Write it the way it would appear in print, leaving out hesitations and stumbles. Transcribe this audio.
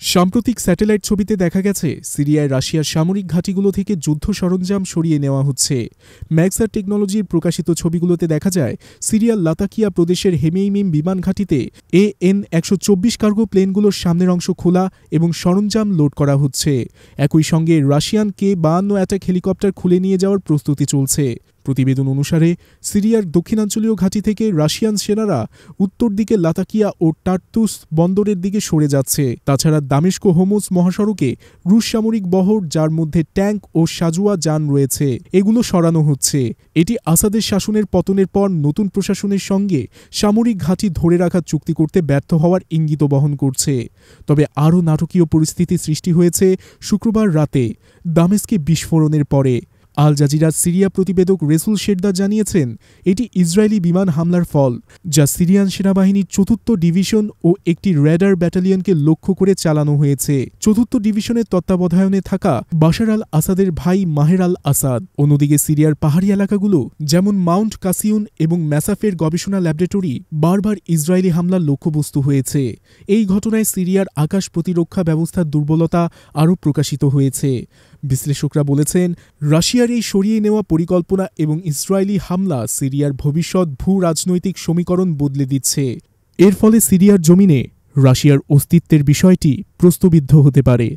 সাম্প্রতিক স্যাটেলাইট ছবিতে দেখা গেছে সিরিয়ায় রাশিয়ার সামরিক ঘাঁটিগুলো থেকে যুদ্ধ সরঞ্জাম সরিয়ে নেওয়া হচ্ছে। ম্যাক্সার টেকনোলজির প্রকাশিত ছবিগুলোতে দেখা যায় সিরিয়ার লাতাকিয়া প্রদেশের হেমেইমিম বিমান ঘাঁটিতে AN-124 কার্গো প্লেনগুলোর সামনের অংশ খোলা এবং সরঞ্জাম লোড করা হচ্ছে। একই সঙ্গে রাশিয়ান K-52 অ্যাটাক হেলিকপ্টার খুলে নিয়ে যাওয়ার প্রস্তুতি চলছে। প্রতিবেদন অনুসারে সিরিয়ার দক্ষিণাঞ্চলীয় ঘাঁটি থেকে রাশিয়ান সেনারা উত্তর দিকে লাতাকিয়া ও টার্তুস বন্দরের দিকে সরে যাচ্ছে। তাছাড়া দামেস্ক হোমস মহাসড়কে রুশ সামরিক বহর, যার মধ্যে ট্যাঙ্ক ও সাজোয়া যান রয়েছে, এগুলো সরানো হচ্ছে। এটি আসাদের শাসনের পতনের পর নতুন প্রশাসনের সঙ্গে সামরিক ঘাঁটি ধরে রাখার চুক্তি করতে ব্যর্থ হওয়ার ইঙ্গিত বহন করছে। তবে আরও নাটকীয় পরিস্থিতি সৃষ্টি হয়েছে শুক্রবার রাতে দামেস্কে বিস্ফোরণের পরে। আল জাজিরার সিরিয়া প্রতিবেদক রেসুল শেরদার জানিয়েছেন, এটি ইসরায়েলি বিমান হামলার ফল, যা সিরিয়ান সেনাবাহিনীর ৪র্থ ডিভিশন ও একটি র্যাডার ব্যাটালিয়নকে লক্ষ্য করে চালানো হয়েছে। ৪র্থ ডিভিশনের তত্ত্বাবধানে থাকা বাশার আল আসাদের ভাই মাহের আল আসাদ। অন্যদিকে সিরিয়ার পাহাড়ি এলাকাগুলো যেমন মাউন্ট কাসিউন এবং ম্যাসাফের গবেষণা ল্যাবরেটরি বারবার ইসরায়েলি হামলার লক্ষ্যবস্তু হয়েছে। এই ঘটনায় সিরিয়ার আকাশ প্রতিরক্ষা ব্যবস্থার দুর্বলতা আরও প্রকাশিত হয়েছে। বিশ্লেষকরা বলেছেন, রাশিয়ার এই সরিয়ে নেওয়া পরিকল্পনা এবং ইসরায়েলি হামলা সিরিয়ার ভবিষ্যৎ ভূ-রাজনৈতিক সমীকরণ বদলে দিচ্ছে। এর ফলে সিরিয়ার জমিনে রাশিয়ার অস্তিত্বের বিষয়টি প্রশ্নবিদ্ধ হতে পারে।